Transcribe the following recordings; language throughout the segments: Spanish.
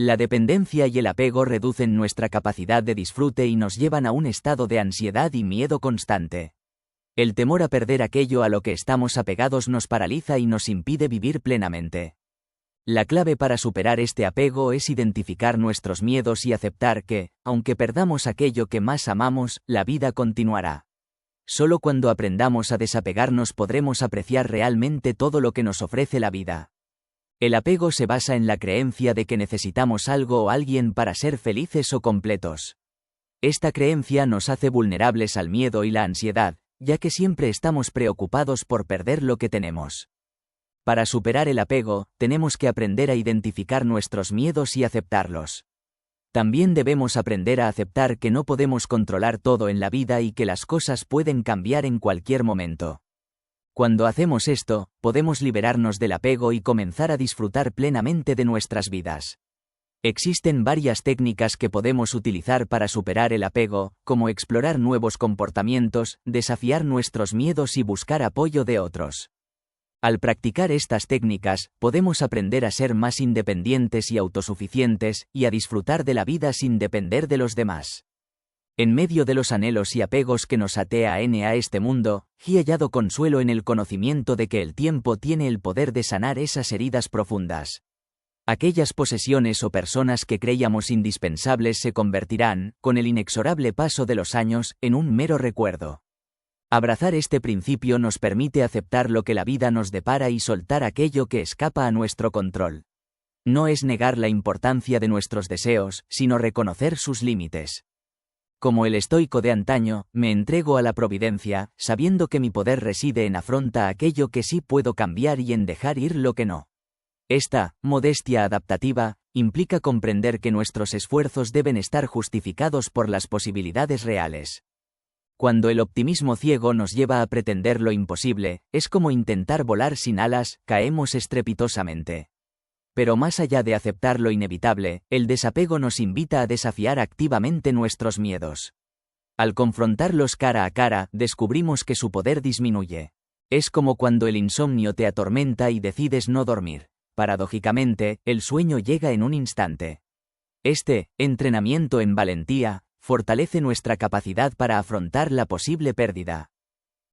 La dependencia y el apego reducen nuestra capacidad de disfrute y nos llevan a un estado de ansiedad y miedo constante. El temor a perder aquello a lo que estamos apegados nos paraliza y nos impide vivir plenamente. La clave para superar este apego es identificar nuestros miedos y aceptar que, aunque perdamos aquello que más amamos, la vida continuará. Solo cuando aprendamos a desapegarnos podremos apreciar realmente todo lo que nos ofrece la vida. El apego se basa en la creencia de que necesitamos algo o alguien para ser felices o completos. Esta creencia nos hace vulnerables al miedo y la ansiedad, ya que siempre estamos preocupados por perder lo que tenemos. Para superar el apego, tenemos que aprender a identificar nuestros miedos y aceptarlos. También debemos aprender a aceptar que no podemos controlar todo en la vida y que las cosas pueden cambiar en cualquier momento. Cuando hacemos esto, podemos liberarnos del apego y comenzar a disfrutar plenamente de nuestras vidas. Existen varias técnicas que podemos utilizar para superar el apego, como explorar nuevos comportamientos, desafiar nuestros miedos y buscar apoyo de otros. Al practicar estas técnicas, podemos aprender a ser más independientes y autosuficientes, y a disfrutar de la vida sin depender de los demás. En medio de los anhelos y apegos que nos atean a este mundo, he hallado consuelo en el conocimiento de que el tiempo tiene el poder de sanar esas heridas profundas. Aquellas posesiones o personas que creíamos indispensables se convertirán, con el inexorable paso de los años, en un mero recuerdo. Abrazar este principio nos permite aceptar lo que la vida nos depara y soltar aquello que escapa a nuestro control. No es negar la importancia de nuestros deseos, sino reconocer sus límites. Como el estoico de antaño, me entrego a la providencia, sabiendo que mi poder reside en afrontar aquello que sí puedo cambiar y en dejar ir lo que no. Esta modestia adaptativa implica comprender que nuestros esfuerzos deben estar justificados por las posibilidades reales. Cuando el optimismo ciego nos lleva a pretender lo imposible, es como intentar volar sin alas, caemos estrepitosamente. Pero más allá de aceptar lo inevitable, el desapego nos invita a desafiar activamente nuestros miedos. Al confrontarlos cara a cara, descubrimos que su poder disminuye. Es como cuando el insomnio te atormenta y decides no dormir. Paradójicamente, el sueño llega en un instante. Este entrenamiento en valentía fortalece nuestra capacidad para afrontar la posible pérdida.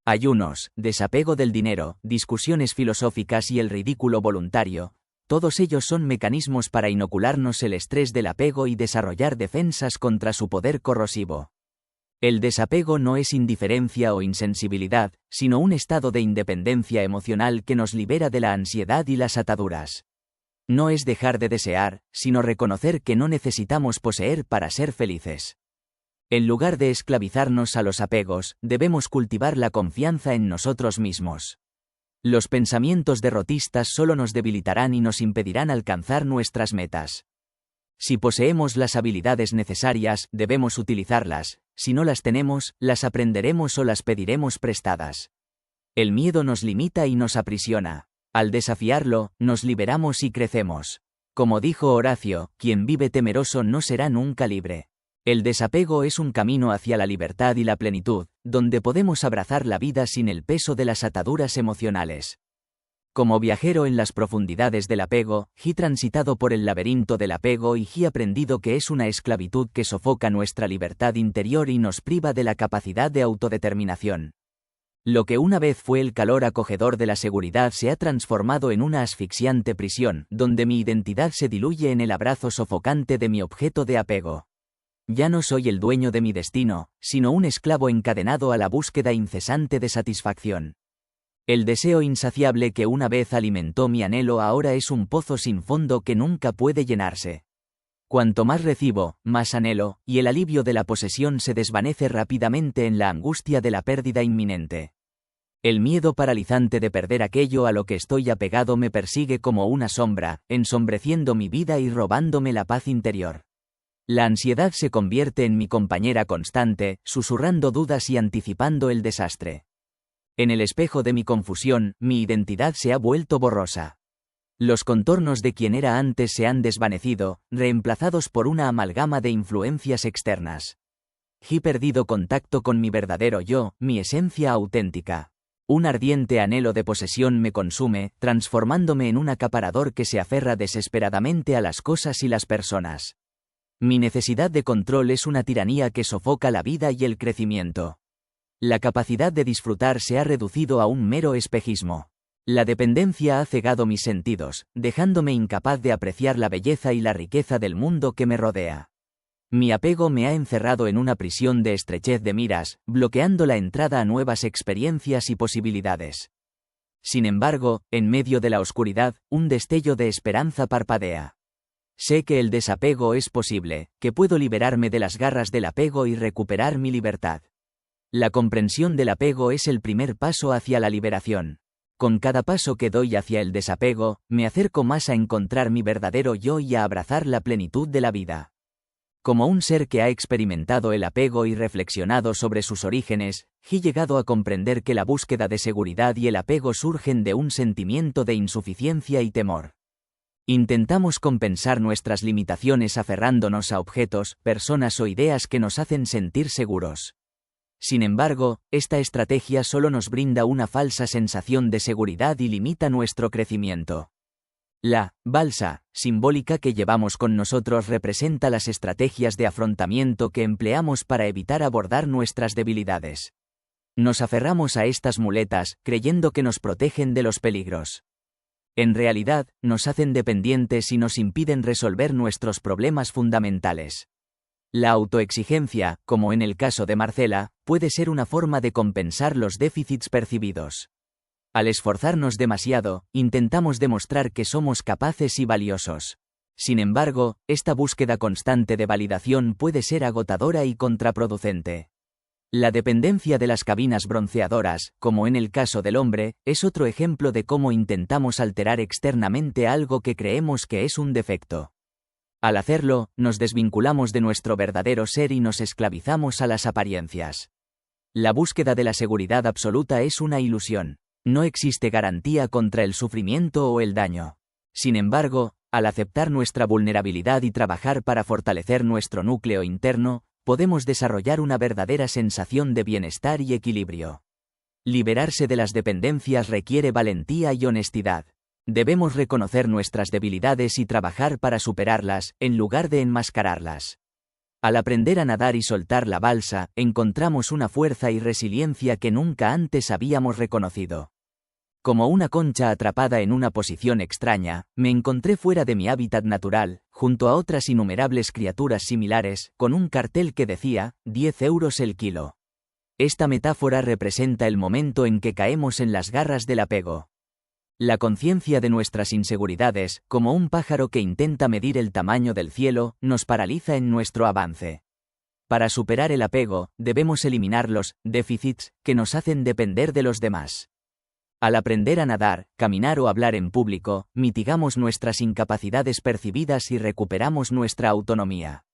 Ayunos, desapego del dinero, discusiones filosóficas y el ridículo voluntario, todos ellos son mecanismos para inocularnos el estrés del apego y desarrollar defensas contra su poder corrosivo. El desapego no es indiferencia o insensibilidad, sino un estado de independencia emocional que nos libera de la ansiedad y las ataduras. No es dejar de desear, sino reconocer que no necesitamos poseer para ser felices. En lugar de esclavizarnos a los apegos, debemos cultivar la confianza en nosotros mismos. Los pensamientos derrotistas solo nos debilitarán y nos impedirán alcanzar nuestras metas. Si poseemos las habilidades necesarias, debemos utilizarlas; si no las tenemos, las aprenderemos o las pediremos prestadas. El miedo nos limita y nos aprisiona. Al desafiarlo, nos liberamos y crecemos. Como dijo Horacio, quien vive temeroso no será nunca libre. El desapego es un camino hacia la libertad y la plenitud, donde podemos abrazar la vida sin el peso de las ataduras emocionales. Como viajero en las profundidades del apego, he transitado por el laberinto del apego y he aprendido que es una esclavitud que sofoca nuestra libertad interior y nos priva de la capacidad de autodeterminación. Lo que una vez fue el calor acogedor de la seguridad se ha transformado en una asfixiante prisión, donde mi identidad se diluye en el abrazo sofocante de mi objeto de apego. Ya no soy el dueño de mi destino, sino un esclavo encadenado a la búsqueda incesante de satisfacción. El deseo insaciable que una vez alimentó mi anhelo ahora es un pozo sin fondo que nunca puede llenarse. Cuanto más recibo, más anhelo, y el alivio de la posesión se desvanece rápidamente en la angustia de la pérdida inminente. El miedo paralizante de perder aquello a lo que estoy apegado me persigue como una sombra, ensombreciendo mi vida y robándome la paz interior. La ansiedad se convierte en mi compañera constante, susurrando dudas y anticipando el desastre. En el espejo de mi confusión, mi identidad se ha vuelto borrosa. Los contornos de quien era antes se han desvanecido, reemplazados por una amalgama de influencias externas. He perdido contacto con mi verdadero yo, mi esencia auténtica. Un ardiente anhelo de posesión me consume, transformándome en un acaparador que se aferra desesperadamente a las cosas y las personas. Mi necesidad de control es una tiranía que sofoca la vida y el crecimiento. La capacidad de disfrutar se ha reducido a un mero espejismo. La dependencia ha cegado mis sentidos, dejándome incapaz de apreciar la belleza y la riqueza del mundo que me rodea. Mi apego me ha encerrado en una prisión de estrechez de miras, bloqueando la entrada a nuevas experiencias y posibilidades. Sin embargo, en medio de la oscuridad, un destello de esperanza parpadea. Sé que el desapego es posible, que puedo liberarme de las garras del apego y recuperar mi libertad. La comprensión del apego es el primer paso hacia la liberación. Con cada paso que doy hacia el desapego, me acerco más a encontrar mi verdadero yo y a abrazar la plenitud de la vida. Como un ser que ha experimentado el apego y reflexionado sobre sus orígenes, he llegado a comprender que la búsqueda de seguridad y el apego surgen de un sentimiento de insuficiencia y temor. Intentamos compensar nuestras limitaciones aferrándonos a objetos, personas o ideas que nos hacen sentir seguros. Sin embargo, esta estrategia solo nos brinda una falsa sensación de seguridad y limita nuestro crecimiento. La balsa simbólica que llevamos con nosotros representa las estrategias de afrontamiento que empleamos para evitar abordar nuestras debilidades. Nos aferramos a estas muletas, creyendo que nos protegen de los peligros. En realidad, nos hacen dependientes y nos impiden resolver nuestros problemas fundamentales. La autoexigencia, como en el caso de Marcela, puede ser una forma de compensar los déficits percibidos. Al esforzarnos demasiado, intentamos demostrar que somos capaces y valiosos. Sin embargo, esta búsqueda constante de validación puede ser agotadora y contraproducente. La dependencia de las cabinas bronceadoras, como en el caso del hombre, es otro ejemplo de cómo intentamos alterar externamente algo que creemos que es un defecto. Al hacerlo, nos desvinculamos de nuestro verdadero ser y nos esclavizamos a las apariencias. La búsqueda de la seguridad absoluta es una ilusión. No existe garantía contra el sufrimiento o el daño. Sin embargo, al aceptar nuestra vulnerabilidad y trabajar para fortalecer nuestro núcleo interno, podemos desarrollar una verdadera sensación de bienestar y equilibrio. Liberarse de las dependencias requiere valentía y honestidad. Debemos reconocer nuestras debilidades y trabajar para superarlas, en lugar de enmascararlas. Al aprender a nadar y soltar la balsa, encontramos una fuerza y resiliencia que nunca antes habíamos reconocido. Como una concha atrapada en una posición extraña, me encontré fuera de mi hábitat natural, junto a otras innumerables criaturas similares, con un cartel que decía, 10 euros el kilo. Esta metáfora representa el momento en que caemos en las garras del apego. La conciencia de nuestras inseguridades, como un pájaro que intenta medir el tamaño del cielo, nos paraliza en nuestro avance. Para superar el apego, debemos eliminar los déficits que nos hacen depender de los demás. Al aprender a nadar, caminar o hablar en público, mitigamos nuestras incapacidades percibidas y recuperamos nuestra autonomía.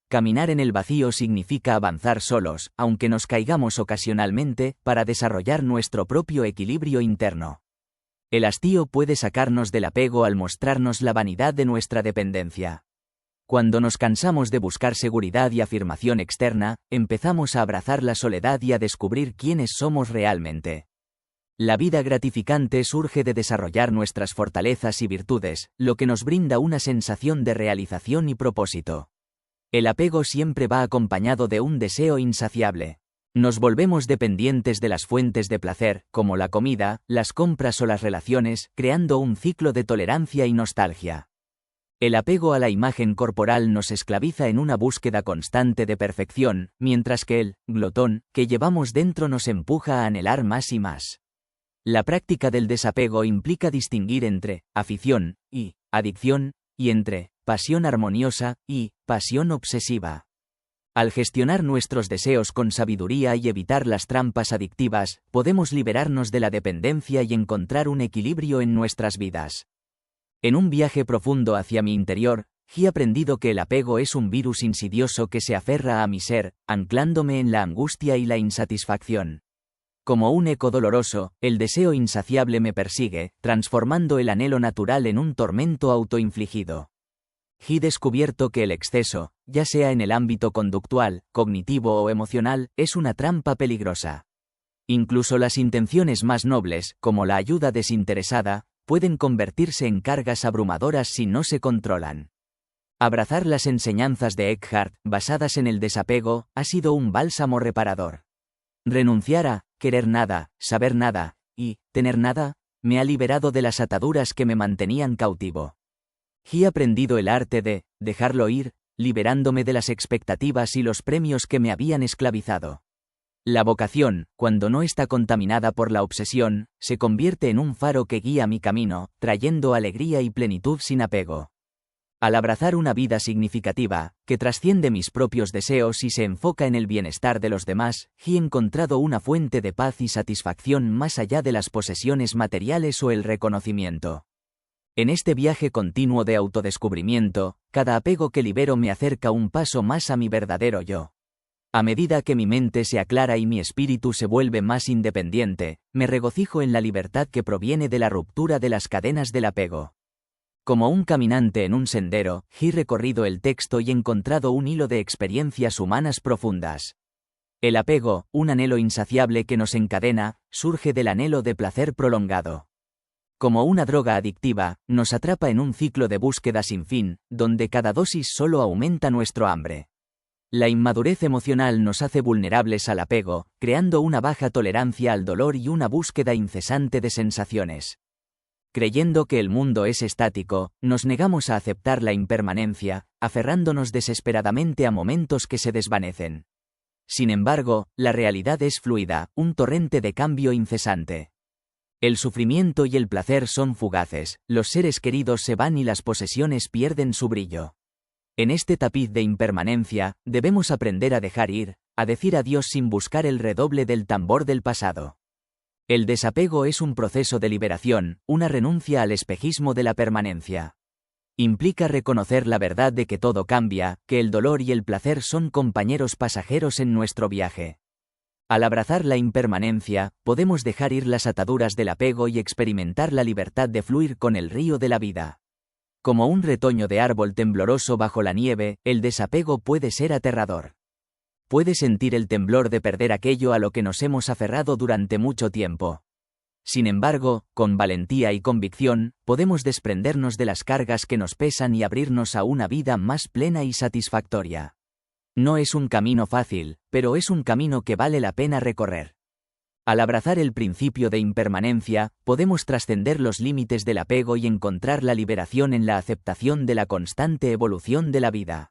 Caminar en el vacío significa avanzar solos, aunque nos caigamos ocasionalmente, para desarrollar nuestro propio equilibrio interno. El hastío puede sacarnos del apego al mostrarnos la vanidad de nuestra dependencia. Cuando nos cansamos de buscar seguridad y afirmación externa, empezamos a abrazar la soledad y a descubrir quiénes somos realmente. La vida gratificante surge de desarrollar nuestras fortalezas y virtudes, lo que nos brinda una sensación de realización y propósito. El apego siempre va acompañado de un deseo insaciable. Nos volvemos dependientes de las fuentes de placer, como la comida, las compras o las relaciones, creando un ciclo de tolerancia y nostalgia. El apego a la imagen corporal nos esclaviza en una búsqueda constante de perfección, mientras que el glotón que llevamos dentro nos empuja a anhelar más y más. La práctica del desapego implica distinguir entre afición y adicción, y entre pasión armoniosa y pasión obsesiva. Al gestionar nuestros deseos con sabiduría y evitar las trampas adictivas, podemos liberarnos de la dependencia y encontrar un equilibrio en nuestras vidas. En un viaje profundo hacia mi interior, he aprendido que el apego es un virus insidioso que se aferra a mi ser, anclándome en la angustia y la insatisfacción. Como un eco doloroso, el deseo insaciable me persigue, transformando el anhelo natural en un tormento autoinfligido. He descubierto que el exceso, ya sea en el ámbito conductual, cognitivo o emocional, es una trampa peligrosa. Incluso las intenciones más nobles, como la ayuda desinteresada, pueden convertirse en cargas abrumadoras si no se controlan. Abrazar las enseñanzas de Eckhart, basadas en el desapego, ha sido un bálsamo reparador. Renunciar a querer nada, saber nada y tener nada me ha liberado de las ataduras que me mantenían cautivo. He aprendido el arte de dejarlo ir, liberándome de las expectativas y los premios que me habían esclavizado. La vocación, cuando no está contaminada por la obsesión, se convierte en un faro que guía mi camino, trayendo alegría y plenitud sin apego. Al abrazar una vida significativa, que trasciende mis propios deseos y se enfoca en el bienestar de los demás, he encontrado una fuente de paz y satisfacción más allá de las posesiones materiales o el reconocimiento. En este viaje continuo de autodescubrimiento, cada apego que libero me acerca un paso más a mi verdadero yo. A medida que mi mente se aclara y mi espíritu se vuelve más independiente, me regocijo en la libertad que proviene de la ruptura de las cadenas del apego. Como un caminante en un sendero, he recorrido el texto y encontrado un hilo de experiencias humanas profundas. El apego, un anhelo insaciable que nos encadena, surge del anhelo de placer prolongado. Como una droga adictiva, nos atrapa en un ciclo de búsqueda sin fin, donde cada dosis solo aumenta nuestro hambre. La inmadurez emocional nos hace vulnerables al apego, creando una baja tolerancia al dolor y una búsqueda incesante de sensaciones. Creyendo que el mundo es estático, nos negamos a aceptar la impermanencia, aferrándonos desesperadamente a momentos que se desvanecen. Sin embargo, la realidad es fluida, un torrente de cambio incesante. El sufrimiento y el placer son fugaces, los seres queridos se van y las posesiones pierden su brillo. En este tapiz de impermanencia, debemos aprender a dejar ir, a decir adiós sin buscar el redoble del tambor del pasado. El desapego es un proceso de liberación, una renuncia al espejismo de la permanencia. Implica reconocer la verdad de que todo cambia, que el dolor y el placer son compañeros pasajeros en nuestro viaje. Al abrazar la impermanencia, podemos dejar ir las ataduras del apego y experimentar la libertad de fluir con el río de la vida. Como un retoño de árbol tembloroso bajo la nieve, el desapego puede ser aterrador. Puede sentir el temblor de perder aquello a lo que nos hemos aferrado durante mucho tiempo. Sin embargo, con valentía y convicción, podemos desprendernos de las cargas que nos pesan y abrirnos a una vida más plena y satisfactoria. No es un camino fácil, pero es un camino que vale la pena recorrer. Al abrazar el principio de impermanencia, podemos trascender los límites del apego y encontrar la liberación en la aceptación de la constante evolución de la vida.